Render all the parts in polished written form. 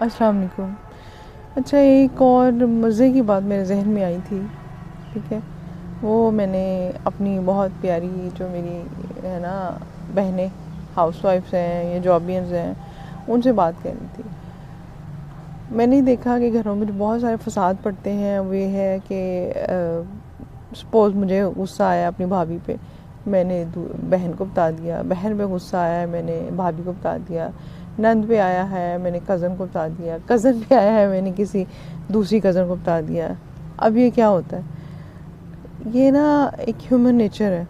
अस्सलाम वालेकुम। अच्छा, एक और मज़े की बात मेरे जहन में आई थी, ठीक है। वो मैंने अपनी बहुत प्यारी जो मेरी है ना बहनें हाउसवाइफ्स हैं या जॉबियंस हैं, उनसे बात करनी थी। मैंने देखा कि घरों में जो बहुत सारे फसाद पड़ते हैं वो ये है कि सपोज़ मुझे गुस्सा आया अपनी भाभी पे, मैंने बहन को बता दिया, बहन पे गुस्सा आया है मैंने भाभी को बता दिया, नंद पे आया है मैंने कज़न को बता दिया, कज़न पे आया है मैंने किसी दूसरी कज़न को बता दिया। अब ये क्या होता है? ये ना एक ह्यूमन नेचर है,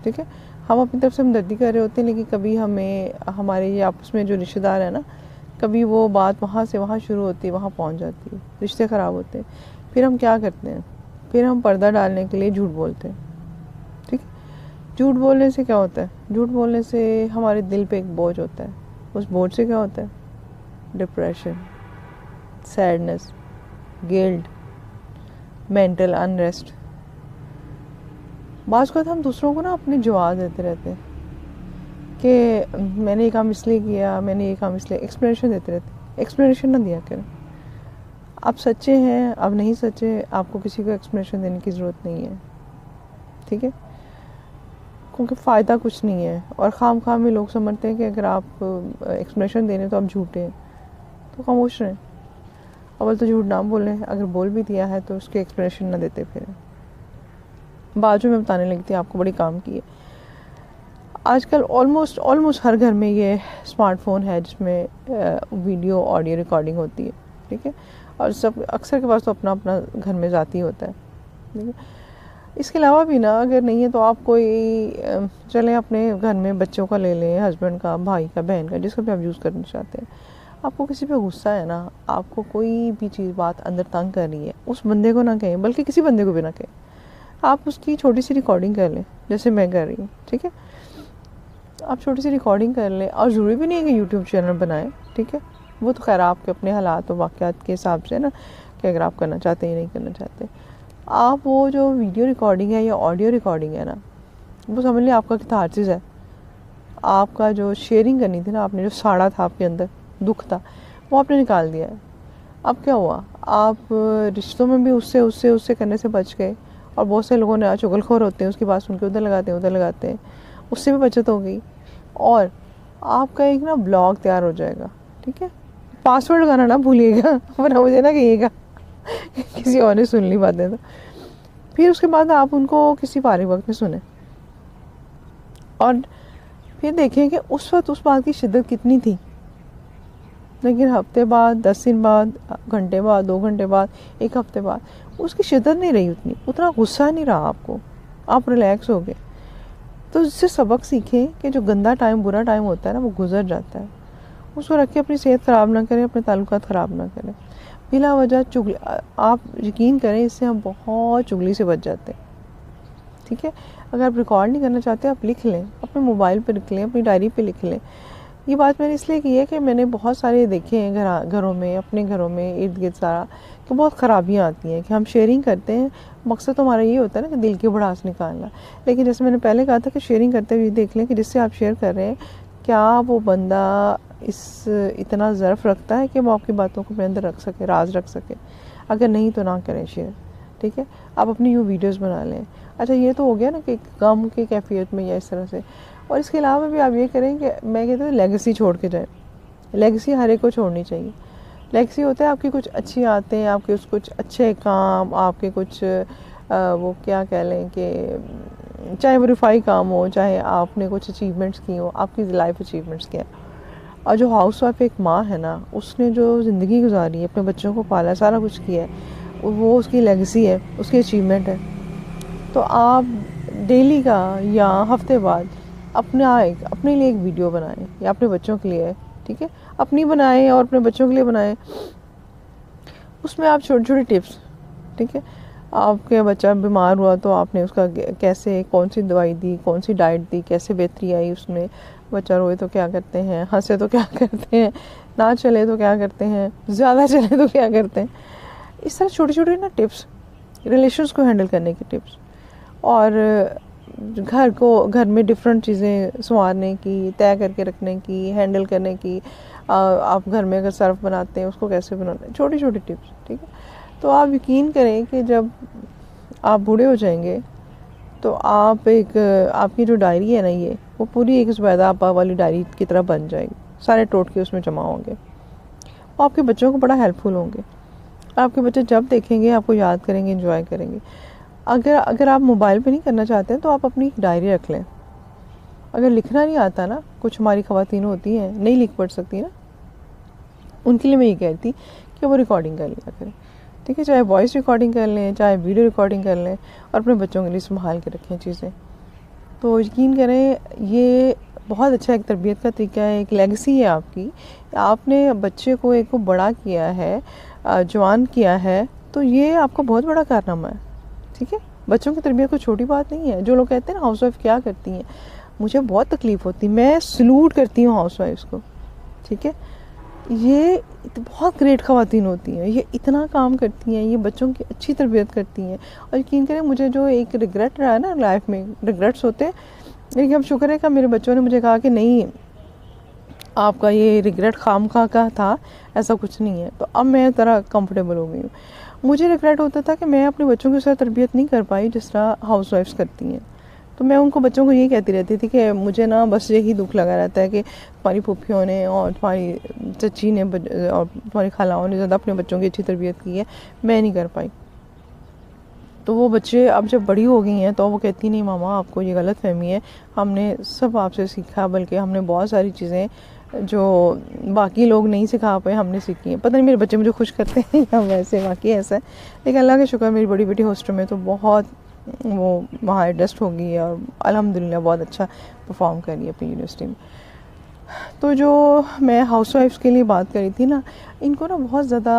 ठीक है। हम अपनी तरफ से हमदर्दी कर रहे होते हैं, लेकिन कभी हमें हमारे ये आपस में जो रिश्तेदार है ना, कभी वो बात वहाँ से वहाँ शुरू होती है, वहाँ पहुँच जाती है, रिश्ते ख़राब होते हैं। फिर हम क्या करते हैं? फिर हम पर्दा डालने के लिए झूठ बोलते हैं, ठीक है। झूठ बोलने से क्या होता है? झूठ बोलने से हमारे दिल पे एक बोझ होता है। उस बोझ से क्या होता है? Depression, sadness, guilt, mental unrest. बाज़ वक़्त हम दूसरों को ना अपने जवाब देते रहते हैं कि मैंने ये काम इसलिए किया, मैंने ये काम इसलिए, एक्सप्लेनेशन देते रहते हैं। एक्सप्लेनेशन ना दिया करें। आप सच्चे हैं, आप नहीं सच्चे, आपको किसी को एक्सप्लेनेशन देने की ज़रूरत नहीं है, ठीक है। क्योंकि फ़ायदा कुछ नहीं है, और खाम में लोग समझते हैं कि अगर आप एक्सप्लेनेशन दे रहे हैं तो आप झूठे हैं, तो खामोश रहें। अव्वल तो झूठ ना बोलें, अगर बोल भी दिया है तो उसकी एक्सप्लेनेशन ना देते फिरें। बाजू में बताने लगी थी आपको, बड़ी काम की है। आजकल ऑलमोस्ट हर घर में ये स्मार्टफ़ोन है जिसमें वीडियो ऑडियो रिकॉर्डिंग होती है, ठीक है। और सब अक्सर के पास तो अपना अपना घर में ज़ाती होता है, ठीक है। इसके अलावा भी ना अगर नहीं है तो आप कोई चलें अपने घर में बच्चों का ले लें, हस्बैंड का, भाई का, बहन का, जिसका भी आप यूज़ करना चाहते हैं। आपको किसी पे गुस्सा है ना, आपको कोई भी चीज़ बात अंदर तंग कर रही है, उस बंदे को ना कहें, बल्कि किसी बंदे को भी ना कहें। आप उसकी छोटी सी रिकॉर्डिंग कर लें, जैसे मैं कर रही हूँ, ठीक है। आप छोटी सी रिकॉर्डिंग कर लें, और ज़रूरी भी नहीं है कि यूट्यूब चैनल बनाएं, ठीक है। वो तो खैर आपके अपने हालात और वाक़यात के हिसाब से ना, कि अगर आप करना चाहते हैं या नहीं करना चाहते। आप वो जो वीडियो रिकॉर्डिंग है या ऑडियो रिकॉर्डिंग है ना, वो समझ लें आपका कैथारसिस है। आपका जो शेयरिंग करनी थी ना, आपने जो साड़ा था आपके अंदर, दुख था, वो आपने निकाल दिया है। अब क्या हुआ? आप रिश्तों में भी उससे उससे उससे करने से बच गए, और बहुत से लोगों ने चुगलखोर होते हैं, उसकी बात सुन के उधर लगाते हैं, उससे भी बचत हो गई। और आपका एक ना ब्लॉग तैयार हो जाएगा, ठीक है। पासवर्ड लगाना ना भूलिएगा, वरना मुझे ना कहिएगा किसी और ने सुन ली बातें तो। फिर उसके बाद आप उनको किसी फारिग वक्त में सुने, और फिर देखें कि उस वक्त उस बात की शिद्दत कितनी थी, लेकिन हफ्ते बाद, 10 दिन बाद, घंटे बाद, 2 घंटे बाद, 1 हफ्ते बाद, उसकी शिद्दत नहीं रही उतनी, उतना गुस्सा नहीं रहा आपको, आप रिलैक्स हो गए। तो इससे सबक सीखें कि जो गंदा टाइम, बुरा टाइम होता है ना, वो गुजर जाता है। उसको रख के अपनी सेहत ख़राब ना करें, अपने ताल्लुकात ख़राब ना करें। बिला वजह चुगली, आप यकीन करें, इससे हम बहुत चुगली से बच जाते हैं, ठीक है। अगर आप रिकॉर्ड नहीं करना चाहते, आप लिख लें, अपने मोबाइल पर लिख लें, अपनी डायरी पे लिख लें। ये बात मैंने इसलिए की है कि मैंने बहुत सारे देखे हैं घरों में, अपने घरों में इर्द गिर्द सारा, कि बहुत ख़राबियाँ आती हैं कि हम शेयरिंग करते हैं। मकसद तो हमारा ये होता है ना कि दिल की भड़ास निकालना, लेकिन जैसे मैंने पहले कहा था कि शेयरिंग करते हुए देख लें कि जिससे आप शेयर कर रहे हैं, क्या वो बंदा इतना ज़र्फ़ रखता है कि वो आपकी बातों को अपने अंदर रख सके, राज रख सके। अगर नहीं तो ना करें शेयर, ठीक है। आप अपनी यूँ वीडियोज़ बना लें। अच्छा, ये तो हो गया ना कि गम की कैफियत में या इस तरह से। और इसके अलावा भी आप ये करें कि मैं कहती हूँ लेगेसी छोड़ के जाएं। लेगेसी हर एक को छोड़नी चाहिए। लेगेसी होता है आपकी कुछ अच्छी आदतें, आपके कुछ अच्छे काम, आपके कुछ वो क्या कह लें कि चाहे वो रिफाई काम हो, चाहे आपने कुछ अचीवमेंट्स की हो, आपकी लाइफ अचीवमेंट्स क्या। और जो हाउस वाइफ एक माँ है ना, उसने जो ज़िंदगी गुजारी है, अपने बच्चों को पाला है, सारा कुछ किया है, वो उसकी लेगेसी है, उसकी अचीवमेंट है। तो आप डेली का या हफ्ते बाद अपने लिए एक वीडियो बनाएं, या अपने बच्चों के लिए, ठीक है। अपनी बनाएं और अपने बच्चों के लिए बनाएं। उसमें आप छोटे छोटे टिप्स, ठीक है। आपके बच्चा बीमार हुआ तो आपने उसका कैसे, कौन सी दवाई दी, कौन सी डाइट दी, कैसे बेहतरी आई उसमें। बच्चा रोए तो क्या करते हैं, हंसे तो क्या करते हैं, ना चले तो क्या करते हैं, ज़्यादा चले तो क्या करते हैं। इस तरह छोटे छोटे ना टिप्स, रिलेशंस को हैंडल करने की टिप्स, और घर में डिफरेंट चीज़ें संवारने की, तय करके रखने की, हैंडल करने की, आप घर में अगर सर्फ बनाते हैं उसको कैसे बनाना है, छोटी छोटी टिप्स, ठीक है। तो आप यकीन करें कि जब आप बूढ़े हो जाएंगे तो आप आपकी जो डायरी है ना, ये वो पूरी एक ज़ुबैदा आपा वाली डायरी की तरह बन जाएगी, सारे टोटके उसमें जमा होंगे। वो आपके बच्चों को बड़ा हेल्पफुल होंगे। आपके बच्चे जब देखेंगे आपको याद करेंगे, इंजॉय करेंगे। अगर आप मोबाइल पे नहीं करना चाहते हैं तो आप अपनी एक डायरी रख लें। अगर लिखना नहीं आता ना, कुछ हमारी ख़वातीन होती हैं नहीं लिख पढ़ सकती ना, उनके लिए मैं ये कहती कि वो रिकॉर्डिंग कर लिया करें, ठीक है। चाहे वॉइस रिकॉर्डिंग कर लें, चाहे वीडियो रिकॉर्डिंग कर लें, और अपने बच्चों के लिए संभाल के रखें चीज़ें। तो यकीन करें ये बहुत अच्छा एक तरबियत का तरीका है, एक लेगेसी है आपकी। आपने बच्चे को एक को बड़ा किया है, जवान किया है, तो ये आपका बहुत बड़ा कारनामा है, ठीक है। बच्चों की तरबियत कोई छोटी बात नहीं है। जो लोग कहते हैं ना हाउस वाइफ क्या करती हैं, मुझे बहुत तकलीफ़ होती, मैं सलूट करती हूँ हाउस वाइफ्स को, ठीक है। ये बहुत ग्रेट ख़वातीन होती हैं, ये इतना काम करती हैं, ये बच्चों की अच्छी तरबियत करती हैं। और यकीन करें मुझे जो एक रिग्रेट रहा है ना लाइफ में, रिग्रेट्स होते हैं, लेकिन अब शुक्र है कि मेरे बच्चों ने मुझे कहा कि नहीं, आपका ये रिग्रेट खामखा का था, ऐसा कुछ नहीं है। तो अब मैं ज़रा कंफर्टेबल हो गई हूँ। मुझे रिग्रेट होता था कि मैं अपने बच्चों की साथ तरबियत नहीं कर पाई जिस तरह हाउस वाइफ्स करती हैं। तो मैं उनको बच्चों को यही कहती रहती थी कि मुझे ना बस यही दुख लगा रहता है कि तुम्हारी फूफियों ने और तुम्हारी चची ने और तुम्हारी खालाओं ने ज़्यादा अपने बच्चों की अच्छी तरबियत की है, मैं नहीं कर पाई। तो वो बच्चे अब जब बड़ी हो गई हैं तो वो कहती नहीं मामा आपको ये गलत फहमी है, हमने सब आपसे सीखा, बल्कि हमने बहुत सारी चीज़ें जो बाकी लोग नहीं सिखा पाए हमने सीखी हैं। पता नहीं मेरे बच्चे मुझे खुश करते हैं या वैसे वाकई ऐसा है, लेकिन अल्लाह का शुक्र मेरी बड़ी बेटी हॉस्टल में तो बहुत वो वहाँ एडजस्ट हो गई है और अल्हम्दुलिल्लाह बहुत अच्छा परफॉर्म कर रही है अपनी यूनिवर्सिटी में। तो जो मैं हाउस वाइफ्स के लिए बात करी थी ना, इनको ना बहुत ज़्यादा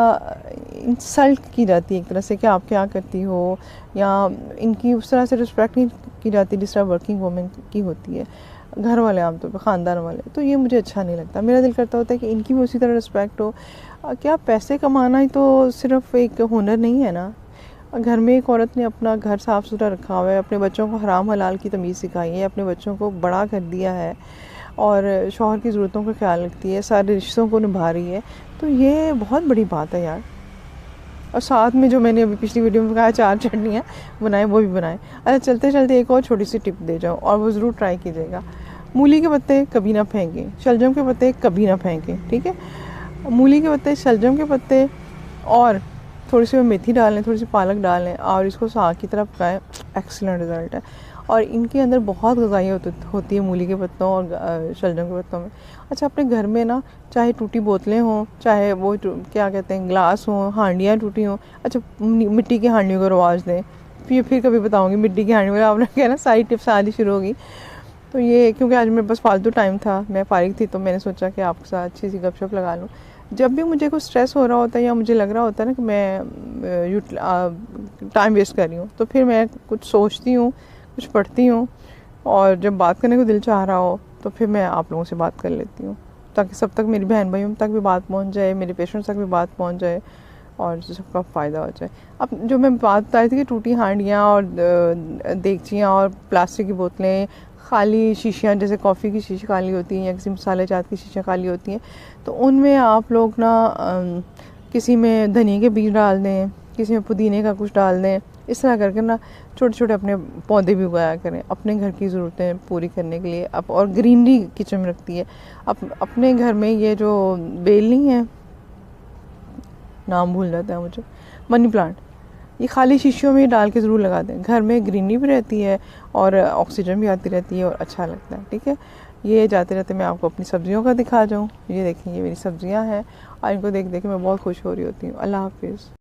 इंसल्ट की जाती है एक तरह से कि आप क्या करती हो, या इनकी उस तरह से रिस्पेक्ट नहीं की जाती जिस तरह वर्किंग वुमेन की होती है, घर वाले आमतौर पर ख़ानदान वाले। तो ये मुझे अच्छा नहीं लगता। मेरा दिल करता होता है कि इनकी भी उसी तरह रिस्पेक्ट हो। क्या पैसे कमाना ही तो सिर्फ एक हुनर नहीं है ना। घर में एक औरत ने अपना घर साफ़ सुथरा रखा हुआ है, अपने बच्चों को हराम हलाल की तमीज़ सिखाई है, अपने बच्चों को बड़ा कर दिया है और शौहर की ज़रूरतों का ख्याल रखती है, सारे रिश्तों को निभा रही है, तो ये बहुत बड़ी बात है यार। और साथ में जो मैंने अभी पिछली वीडियो में कहा 4 चटनियाँ बनाए, वो भी बनाए। अच्छा, चलते चलते एक और छोटी सी टिप दे जाऊँ, और वो ज़रूर ट्राई कीजिएगा। मूली के पत्ते कभी ना फेंकें, शलजम के पत्ते कभी ना फेंकें, ठीक है। मूली के पत्ते, शलजम के पत्ते, और थोड़ी सी मेथी डाल लें, थोड़ी सी पालक डाल लें और इसको साग की तरह पकाएं, एक्सीलेंट रिज़ल्ट है। और इनके अंदर बहुत ग़िज़ाइयत होती है मूली के पत्तों और शलजम के पत्तों में। अच्छा, अपने घर में ना चाहे टूटी बोतलें हों, चाहे वो क्या कहते हैं ग्लास हों, हांडियाँ टूटी हों, अच्छा मिट्टी की हांडियों का रवाज दें। फिर कभी बताऊँगी मिट्टी की हांडियों का, आपने क्या ना सारी टिप्स आनी शुरू होगी। तो ये क्योंकि आज मेरे पास फालतू टाइम था, मैं फारिग थी, तो मैंने सोचा कि आपके साथ अच्छी सी गपशप लगा लूँ। जब भी मुझे कुछ स्ट्रेस हो रहा होता है या मुझे लग रहा होता है ना कि मैं टाइम वेस्ट कर रही हूँ, तो फिर मैं कुछ सोचती हूँ, कुछ पढ़ती हूँ, और जब बात करने को दिल चाह रहा हो तो फिर मैं आप लोगों से बात कर लेती हूँ, ताकि सब तक, मेरी बहन भाइयों तक भी बात पहुँच जाए, मेरे पेशेंट्स तक भी बात पहुँच जाए और सबका फ़ायदा हो जाए। अब जो मैं बात बताई थी कि टूटी हांडियाँ और देगचियाँ और प्लास्टिक की बोतलें, खाली शीशियाँ, जैसे कॉफ़ी की शीशी खाली होती हैं या किसी मसाले जात की शीशियाँ खाली होती हैं, तो उनमें आप लोग ना किसी में धनिया के बीज डाल दें, किसी में पुदीने का कुछ डाल दें। इस तरह करके ना छोटे छोटे अपने पौधे भी उगाया करें अपने घर की ज़रूरतें पूरी करने के लिए। अब और ग्रीनरी किचन में रखती है। अपने घर में ये जो बेल नहीं है, नाम भूल जाता है मुझे, मनी प्लांट, ये खाली शीशियों में डाल के ज़रूर लगा दें। घर में ग्रीनरी भी रहती है और ऑक्सीजन भी आती रहती है और अच्छा लगता है, ठीक है। ये जाते रहते मैं आपको अपनी सब्जियों का दिखा जाऊँ। ये देखें, ये मेरी सब्जियां हैं और इनको देख देख के मैं बहुत खुश हो रही होती हूँ। अल्लाह हाफिज़।